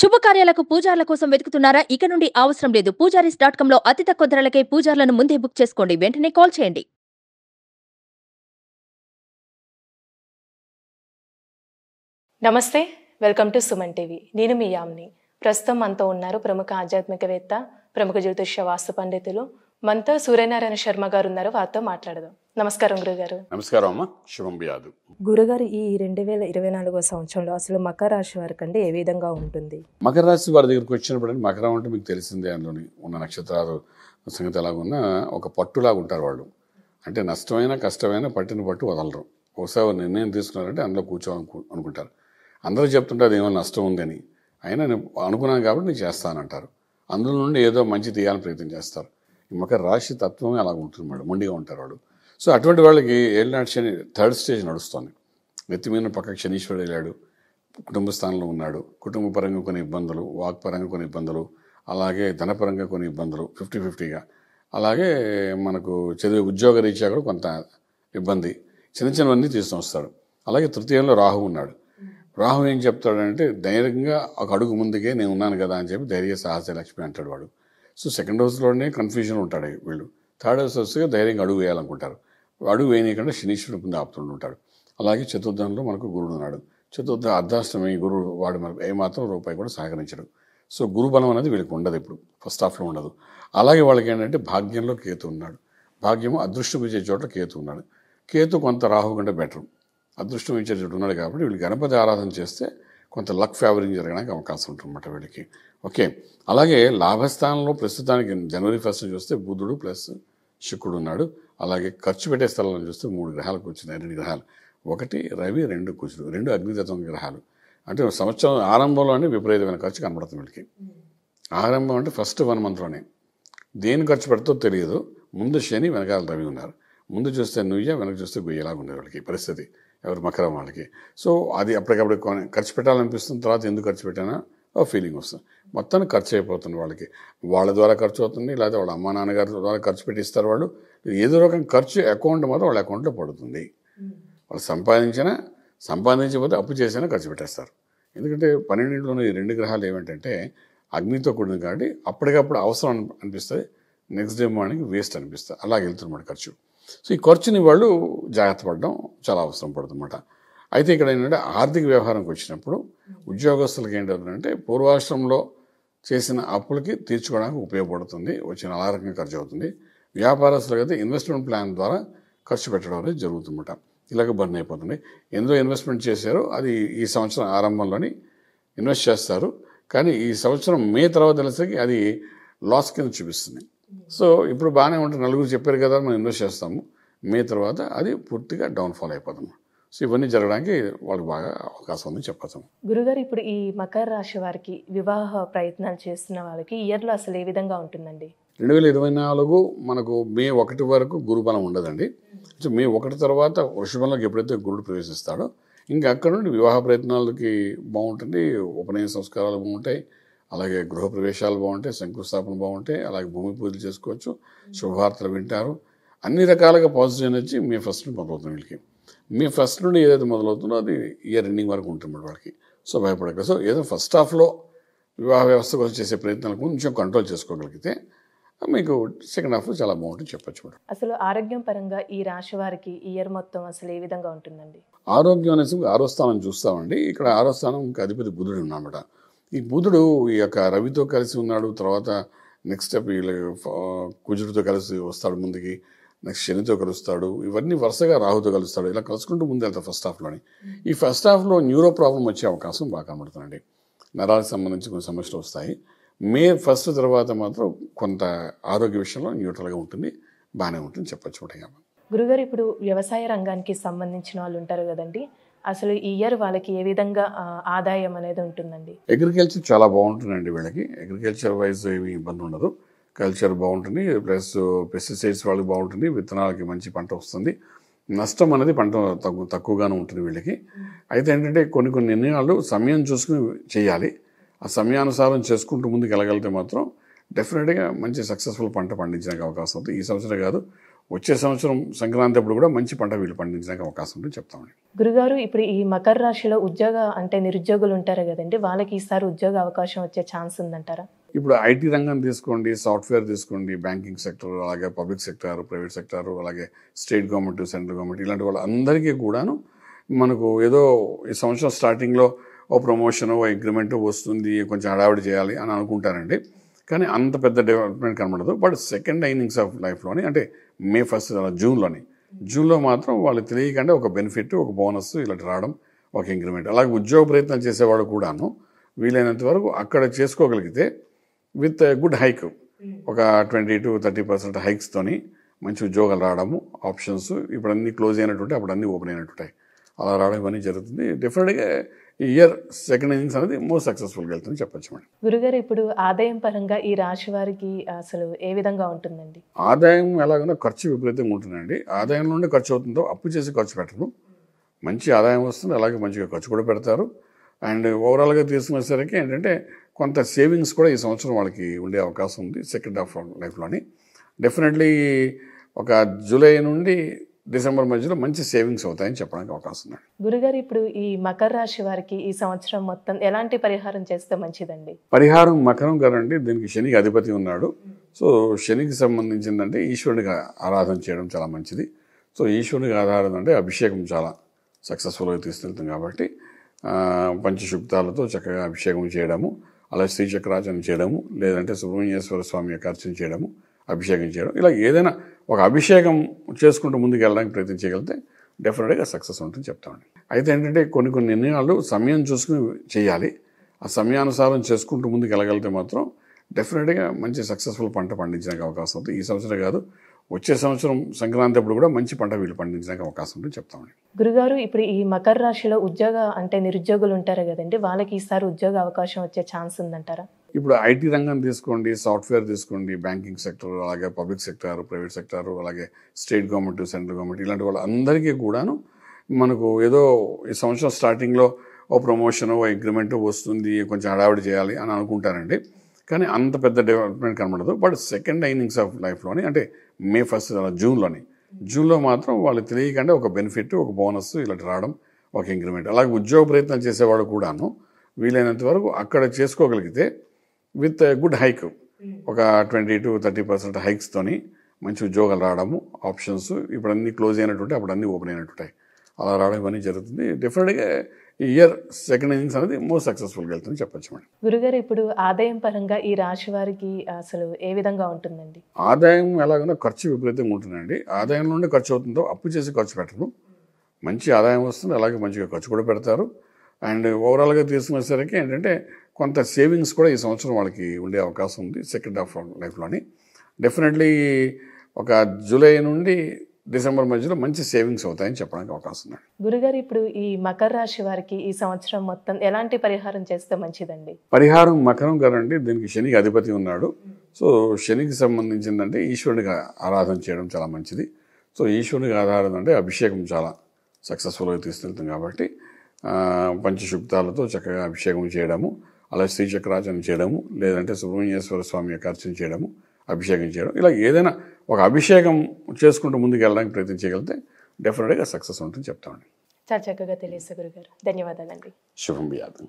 శుభకార్యాలకు పూజార్ల కోసం వెతుకుతున్నారా? ఇక నుండి అవసరం లేదు. పూజారీస్.com లో అతి తక్కువ ధరలకే పూజార్లను ముందే బుక్ చేసుకోండి. వెంటనే కాల్ చేయండి. నమస్తే, వెల్కమ్ టు సుమన్ టీవీ. నేను మీ యామ్ని. ప్రస్తుతం మనతో ఉన్నారు ప్రముఖ ఆధ్యాత్మికవేత్త, ప్రముఖ జ్యోతిష్య వాస్తు పండితులు మనతో సూర్యనారాయణ శర్మ గారు ఉన్నారు. వారితో మాట్లాడదాం. నమస్కారం గురుగారు. నమస్కారం అమ్మ. శుభం బియాదు. గురుగారు, ఈ 2024 సంవత్సరంలో అసలు మకర రాశి వారికి అంటే ఏ విధంగా ఉంటుంది? మకర రాశి వారి దగ్గరికి వచ్చినప్పుడు మకరం అంటే మీకు తెలిసిందే, అందులోని ఉన్న నక్షత్రాలు సంగతి ఎలాగున్నా ఒక పట్టులాగా ఉంటారు వాళ్ళు. అంటే నష్టమైన కష్టమైన పట్టిన పట్టు వదలరు. ఒకసారి నిర్ణయం తీసుకున్నారంటే అందులో అనుకుంటారు. అందరూ చెప్తుంటే అది ఏమో నష్టం ఉందని, అయినా నేను అనుకున్నాను కాబట్టి నేను చేస్తానంటారు. అందులో నుండి ఏదో మంచి తీయాలని ప్రయత్నం చేస్తారు. ఈ మకర రాశి తత్వమే అలాగ ఉంటుంది మేడం, మొండిగా ఉంటారు వాళ్ళు. సో అటువంటి వాళ్ళకి ఏళ్ళనాటి శని 3rd స్టేజ్ నడుస్తుంది. నెత్తి మీద పక్కకి శనీశ్వరుడు వెళ్ళాడు, కుటుంబ స్థానంలో ఉన్నాడు. కుటుంబ పరంగా కొన్ని ఇబ్బందులు, వాక్పరంగా కొన్ని ఇబ్బందులు, అలాగే ధనపరంగా కొన్ని ఇబ్బందులు 50-50గా. అలాగే మనకు చదివే ఉద్యోగ రీత్యా కూడా కొంత ఇబ్బంది, చిన్నవన్నీ తీసుకొని వస్తాడు. అలాగే తృతీయంలో రాహు ఉన్నాడు. రాహు ఏం చెప్తాడంటే ధైర్యంగా ఒక అడుగు ముందుకే నేను ఉన్నాను కదా అని చెప్పి ధైర్య సాహస లక్ష్మి అంటాడు వాడు. సో 2nd హౌస్లోనే కన్ఫ్యూజన్ ఉంటాడు వీళ్ళు. 3rd హౌస్ వస్తే ధైర్యంగా అడుగు వేయాలనుకుంటారు. అడుగు వేయనీయకుండా శనీశ్వరుడు ముందు ఆపుతుంటాడు. అలాగే చతుర్థంలో మనకు గురుడు ఉన్నాడు. చతుర్థ అర్ధాష్టమి గురుడు, వాడు మనకు ఏమాత్రం రూపాయి కూడా సహకరించడు. సో గురుబలం అనేది వీళ్ళకి ఉండదు, ఇప్పుడు ఫస్ట్ హాఫ్లో ఉండదు. అలాగే వాళ్ళకి ఏంటంటే భాగ్యంలో కేతు ఉన్నాడు. భాగ్యము అదృష్టం ఇచ్చే చోట్ల కేతు ఉన్నాడు. కేతు కొంత రాహు కంటే బెటర్, అదృష్టం ఇచ్చే చోటు ఉన్నాడు. కాబట్టి వీళ్ళు గణపతి ఆరాధన చేస్తే కొంత లక్ ఫేవరింగ్ జరగడానికి అవకాశం ఉంటుందన్నమాట వీళ్ళకి. ఓకే. అలాగే లాభస్థానంలో ప్రస్తుతానికి జనవరి 1st చూస్తే బుధుడు ప్లస్ శుక్రుడు ఉన్నాడు. అలాగే ఖర్చు పెట్టే స్థలంలో చూస్తే 3 గ్రహాలకు వచ్చినాయి, 2 గ్రహాలు. 1 రవి, 2 కుజుడు, 2 అగ్నితత్వం గ్రహాలు. అంటే సంవత్సరం ఆరంభంలోనే విపరీతమైన ఖర్చు కనబడుతుంది వీళ్ళకి. ఆరంభం అంటే ఫస్ట్ 1 మంత్లోనే దేని ఖర్చు పెడతో తెలియదు. ముందు శని, వెనకాల రవి ఉన్నారు. ముందు చూస్తే నుయ్య, వెనక చూస్తే గొయ్యలాగా ఉండేది వాళ్ళకి పరిస్థితి, ఎవరు మకరం వాళ్ళకి. సో అది అప్పటికప్పుడు ఖర్చు పెట్టాలనిపిస్తుంది. తర్వాత ఎందుకు ఖర్చు పెట్టానా ఫీలింగ్ వస్తుంది. మొత్తానికి ఖర్చు అయిపోతుంది వాళ్ళకి. వాళ్ళ ద్వారా ఖర్చు అవుతుంది, లేదా వాళ్ళ అమ్మా నాన్నగారి ద్వారా ఖర్చు పెట్టిస్తారు వాళ్ళు. ఏదో రకం ఖర్చు అకౌంట్ మాత్రం వాళ్ళ అకౌంట్లో పడుతుంది. వాళ్ళు సంపాదించకపోతే అప్పు చేసినా ఖర్చు పెట్టేస్తారు. ఎందుకంటే 12లోని 2 గ్రహాలు ఏమిటంటే అగ్నితో కూడింది కాబట్టి అప్పటికప్పుడు అవసరం అనిపిస్తుంది, నెక్స్ట్ డే మార్నింగ్ వేస్ట్ అనిపిస్తుంది. అలాగే వెళ్తున్నమాట ఖర్చు. సో ఈ ఖర్చుని వాళ్ళు జాగ్రత్త పడడం చాలా అవసరం పడుతుందన్నమాట. అయితే ఇక్కడ ఏంటంటే ఆర్థిక వ్యవహారంకి వచ్చినప్పుడు ఉద్యోగస్తులకి ఏంటంటే పూర్వాశ్రమంలో చేసిన అప్పులకి తీర్చుకోవడానికి ఉపయోగపడుతుంది, వచ్చిన అనారోగ్యంగా ఖర్చు అవుతుంది. వ్యాపారస్తులకు అయితే ఇన్వెస్ట్మెంట్ ప్లాన్ ద్వారా ఖర్చు పెట్టడం అనేది జరుగుతుందన్నమాట. ఇలాగ బర్న్ అయిపోతుంది. ఎందులో ఇన్వెస్ట్మెంట్ చేశారో అది ఈ సంవత్సరం ఆరంభంలోని ఇన్వెస్ట్ చేస్తారు, కానీ ఈ సంవత్సరం మే తర్వాత తెలిసరికి అది లాస్ కింద చూపిస్తుంది. సో ఇప్పుడు బాగానే ఉంటుంది, నలుగురు చెప్పారు కదా మనం ఇన్వెస్ట్ చేస్తాము, మే తర్వాత అది పూర్తిగా డౌన్ఫాల్ అయిపోతుంది. సో ఇవన్నీ జరగడానికి వాళ్ళకి బాగా అవకాశం ఉందని చెప్పచ్చు. గురుగారు, ఇప్పుడు ఈ మకర రాశి వారికి వివాహ ప్రయత్నాలు చేస్తున్న వాళ్ళకి ఇయర్లో అసలు ఏ విధంగా ఉంటుందండి? 2024 మనకు మే 1 వరకు గురుబలం ఉండదండి. సో మే 1 తర్వాత వృషభంలోకి ఎప్పుడైతే గురుడు ప్రవేశిస్తాడో ఇంకా అక్కడ నుండి వివాహ ప్రయత్నాలకి బాగుంటుంది, ఉపనయన సంస్కారాలు బాగుంటాయి, అలాగే గృహప్రవేశాలు బాగుంటాయి, శంకుస్థాపన బాగుంటాయి, అలాగే భూమి పూజలు చేసుకోవచ్చు, శుభవార్తలు వింటారు. అన్ని రకాలుగా పాజిటివ్ ఎనర్జీ మే 1 నుండి మొదలవుతుంది వీళ్ళకి. మే 1 నుండి ఏదైతే మొదలవుతుందో అది ఇయర్ ఎండింగ్ వరకు ఉంటుంది వాళ్ళకి. సో భయపడక. సో ఏదో ఫస్ట్ హాఫ్లో వివాహ వ్యవస్థ కోసం చేసే ప్రయత్నాలకు కొంచెం కంట్రోల్ చేసుకోగలిగితే మీకు సెకండ్ హాఫ్ చాలా బాగుంటుంది చెప్పచ్చు మేడం. అసలు ఆరోగ్యం పరంగా ఈ రాశి వారికి ఇయర్ మొత్తం అసలు ఏ విధంగా ఉంటుందండి? ఆరోగ్యం అనేసి 6వ స్థానం చూస్తామండి. ఇక్కడ 6వ స్థానం అధిపతి బుధుడు ఉన్నామట. ఈ బుధుడు ఈ యొక్క రవితో కలిసి ఉన్నాడు. తర్వాత నెక్స్ట్ స్టెప్ కుజుడితో కలిసి వస్తాడు ముందుకి, నెక్స్ట్ శనితో కలుస్తాడు. ఇవన్నీ వరుసగా రాహుతో కలుస్తాడు. ఇలా కలుసుకుంటూ ముందు వెళ్తాడు ఫస్ట్ హాఫ్లోని. ఈ ఫస్ట్ హాఫ్లో న్యూరో ప్రాబ్లం వచ్చే అవకాశం బాగా కనబడుతుందండి. నరాలకు సంబంధించి కొన్ని సమస్యలు వస్తాయి. మే 1 తర్వాత మాత్రం కొంత ఆరోగ్య విషయంలో న్యూట్రల్గా ఉంటుంది, బాగానే ఉంటుంది చెప్పచ్చు. గురుగారు, ఇప్పుడు వ్యవసాయ రంగానికి సంబంధించిన వాళ్ళు ఉంటారు కదండి, అసలు ఈ ఇయర్ వాళ్ళకి ఏ విధంగా ఆదాయం అనేది ఉంటుందండి? అగ్రికల్చర్ చాలా బాగుంటుందండి వీళ్ళకి. అగ్రికల్చర్ వైజ్ ఏమి ఇబ్బంది ఉండదు. కల్చర్ బాగుంటుంది, ప్లస్ పెస్టిసైడ్స్ వాళ్ళకి బాగుంటుంది, విత్తనాలకి మంచి పంట వస్తుంది. నష్టం అనేది పంట తక్కువగానే ఉంటుంది వీళ్ళకి. అయితే ఏంటంటే కొన్ని నిర్ణయాలు సమయం చూసుకుని చేయాలి. ఆ సమయానుసారం చేసుకుంటూ ముందుకు వెళ్ళగలిగితే మాత్రం డెఫినెట్గా మంచి సక్సెస్ఫుల్ పంట పండించడానికి అవకాశం అవుతుంది. ఈ సంవత్సరం కాదు, వచ్చే సంవత్సరం సంక్రాంతి అప్పుడు కూడా మంచి పంట వీళ్ళు పండించడానికి అవకాశం ఉంటుంది చెప్తామండి. గురుగారు ఇప్పుడు ఈ మకర రాశిలో నిరుద్యోగులు ఉంటారు కదండి, వాళ్ళకి ఈసారి ఉద్యోగ అవకాశం వచ్చే ఛాన్స్ ఉందంటారా? ఇప్పుడు ఐటీ రంగం తీసుకోండి, సాఫ్ట్వేర్ తీసుకోండి, బ్యాంకింగ్ సెక్టర్, అలాగే పబ్లిక్ సెక్టర్, ప్రైవేట్ సెక్టర్, అలాగే స్టేట్ గవర్నమెంట్, సెంట్రల్ గవర్నమెంట్, ఇలాంటి వాళ్ళందరికీ కూడాను మనకు ఏదో ఈ సంవత్సరం స్టార్టింగ్లో ఓ ప్రమోషన్, ఓ ఇంక్రిమెంట్ వస్తుంది, కొంచెం హడావిడి చేయాలి అని అనుకుంటారండి. కానీ అంత పెద్ద డెవలప్మెంట్ కనబడదు. బట్ సెకండ్ ఇన్నింగ్స్ ఆఫ్ లైఫ్లోని, అంటే మే 1 జూన్లో మాత్రం వాళ్ళు తెలియకుండా ఒక బెనిఫిట్, ఒక బోనస్ ఇలాంటి రావడం, ఒక ఇంక్రిమెంట్. అలాగే ఉద్యోగ ప్రయత్నం చేసేవాడు కూడాను వీలైనంత వరకు అక్కడ చేసుకోగలిగితే విత్ గుడ్ హైక్, ఒక 20 to 30% హైక్స్తోని మంచి ఉద్యోగాలు రావడము, ఆప్షన్స్ ఇప్పుడు అన్నీ క్లోజ్ అయినట్టుంటే అప్పుడు అన్నీ ఓపెన్ అయినట్టుంటాయి. అలా రావడం ఇవన్నీ జరుగుతుంది. డెఫినెట్గా ఈ ఇయర్ సెకండ్ ఇన్నింగ్స్ అనేది మోస్ట్ సక్సెస్ఫుల్గా వెళ్తుందని చెప్పచ్చు మేడం. గురుగారు ఇప్పుడు ఆదాయం పరంగా ఈ రాశి వారికి అసలు ఏ విధంగా ఉంటుందండి? ఆదాయం ఎలాగైనా ఖర్చు విపరీతంగా ఉంటుందండి. ఆదాయం నుండి ఖర్చు అవుతుందో అప్పు చేసి ఖర్చు పెట్టరు. మంచి ఆదాయం వస్తుంది, అలాగే మంచిగా ఖర్చు కూడా పెడతారు. అండ్ ఓవరాల్గా తీసుకునేసరికి ఏంటంటే కొంత సేవింగ్స్ కూడా ఈ సంవత్సరం వాళ్ళకి ఉండే అవకాశం ఉంది సెకండ్ హాఫ్ లైఫ్లోని. డెఫినెట్లీ ఒక జూలై నుండి డిసెంబర్ మధ్యలో మంచి సేవింగ్స్ అవుతాయని చెప్పడానికి అవకాశం ఉంది. గురుగారు ఇప్పుడు ఈ మకర రాశి వారికి ఈ సంవత్సరం మొత్తం ఎలాంటి పరిహారం చేస్తే మంచిదండి? పరిహారం మకరం కదండి, దీనికి శనికి అధిపతి ఉన్నాడు. సో శనికి సంబంధించిందంటే ఈశ్వరుడిగా ఆరాధన చేయడం చాలా మంచిది. సో ఈశ్వరుడిగా ఆరాధన అంటే అభిషేకం చాలా సక్సెస్ఫుల్గా తీసుకెళ్తాం కాబట్టి పంచశుక్తాలతో చక్కగా అభిషేకం చేయడము, అలాగే శ్రీచక్రార్చన చేయడము, లేదంటే సుబ్రహ్మణ్యేశ్వర స్వామి యొక్క అర్చన చేయడము, అభిషేకం చేయడం, ఇలా ఏదైనా ఒక అభిషేకం చేసుకుంటూ ముందుకు వెళ్ళడానికి ప్రయత్నం చేయగలిగితే డెఫినెట్గా సక్సెస్ ఉంటుంది చెప్తామండి. అయితే ఏంటంటే కొన్ని నిర్ణయాలు సమయం చూసుకుని చేయాలి. ఆ సమయానుసారం చేసుకుంటూ ముందుకు వెళ్ళగలిగితే మాత్రం డెఫినెట్గా మంచి సక్సెస్ఫుల్ పంట పండించడానికి అవకాశం ఉంటుంది. ఈ సంవత్సరం కాదు, వచ్చే సంవత్సరం సంక్రాంతి అప్పుడు కూడా మంచి పంట వీళ్ళు పండించడానికి అవకాశం ఉంటుంది చెప్తామండి. గురుగారు ఇప్పుడు ఈ మకర రాశిలో నిరుద్యోగులు ఉంటారు కదండి, వాళ్ళకి ఈసారి ఉద్యోగ అవకాశం వచ్చే ఛాన్స్ ఉందంటారా? ఇప్పుడు ఐటీ రంగం తీసుకోండి, సాఫ్ట్వేర్ తీసుకోండి, బ్యాంకింగ్ సెక్టర్, అలాగే పబ్లిక్ సెక్టర్, ప్రైవేట్ సెక్టర్, అలాగే స్టేట్ గవర్నమెంట్, సెంట్రల్ గవర్నమెంట్, ఇలాంటి వాళ్ళందరికీ కూడాను మనకు ఏదో ఈ సంవత్సరం స్టార్టింగ్లో ఓ ప్రమోషన్, ఓ ఇంక్రిమెంట్ వస్తుంది, కొంచెం హడావిడి చేయాలి అని అనుకుంటారండి. కానీ అంత పెద్ద డెవలప్మెంట్ కనబడదు. బట్ సెకండ్ ఇన్నింగ్స్ ఆఫ్ లైఫ్లోని, అంటే మే 1 జూన్లో మాత్రం వాళ్ళు తెలియకుండా ఒక బెనిఫిట్, ఒక బోనస్ ఇలాంటి రావడం, ఒక ఇంక్రిమెంట్. అలాగే ఉద్యోగ ప్రయత్నం చేసేవాడు కూడాను వీలైనంత వరకు అక్కడ చేసుకోగలిగితే విత్ గుడ్ హైక్, ఒక 20 to 30% హైక్స్తోని మంచి ఉద్యోగాలు రావడము, ఆప్షన్స్ ఇప్పుడు అన్నీ క్లోజ్ అయినట్టుంటే అప్పుడు అన్నీ ఓపెన్ అయినట్టుంటాయి. అలా రావడం ఇవన్నీ జరుగుతుంది. డెఫినెట్గా ఈ ఇయర్ సెకండ్ ఇన్నింగ్స్ అనేది మోస్ట్ సక్సెస్ఫుల్గా వెళ్తుందని చెప్పచ్చు మేడం. గురుగారు ఇప్పుడు ఆదాయం పరంగా ఈ రాశి వారికి అసలు ఏ విధంగా ఉంటుందండి? ఆదాయం ఎలాగైనా ఖర్చు విపరీతంగా ఉంటుందండి. ఆదాయం నుండి ఖర్చు అవుతుందో అప్పు చేసి ఖర్చు పెట్టరు. మంచి ఆదాయం వస్తుంది, అలాగే మంచిగా ఖర్చు కూడా పెడతారు. అండ్ ఓవరాల్గా తీసుకునేసరికి ఏంటంటే కొంత సేవింగ్స్ కూడా ఈ సంవత్సరం వాళ్ళకి ఉండే అవకాశం ఉంది సెకండ్ హాఫ్ లైఫ్లోని. డెఫినెట్లీ ఒక జూలై నుండి డిసెంబర్ మధ్యలో మంచి సేవింగ్స్ అవుతాయని చెప్పడానికి అవకాశం ఉంది. గురుగారు ఇప్పుడు ఈ మకర రాశి వారికి ఈ సంవత్సరం మొత్తం ఎలాంటి పరిహారం చేస్తే మంచిదండి? పరిహారం మకరం కదండి, దీనికి శనికి అధిపతి ఉన్నాడు. సో శనికి సంబంధించిందంటే ఈశ్వరుడిగా ఆరాధన చేయడం చాలా మంచిది. సో ఈశ్వరుడిగా ఆరాధన అంటే అభిషేకం చాలా సక్సెస్ఫుల్గా తీసుకెళ్తాం కాబట్టి పంచశుక్తాలతో చక్కగా అభిషేకం చేయడము, అలాగే శ్రీచక్రార్చన చేయడము, లేదంటే సుబ్రహ్మణ్యేశ్వర స్వామి యొక్క అర్చన చేయడము, అభిషేకం చేయడం, ఇలా ఏదైనా ఒక అభిషేకం చేసుకుంటూ ముందుకు వెళ్ళడానికి ప్రయత్నం చేయగలిగితే డెఫినెట్గా సక్సెస్ ఉంటుంది చెప్తామండి. చాలా చక్కగా తెలియదు గురుగారు, ధన్యవాదాలండి. శుభం బియాదం.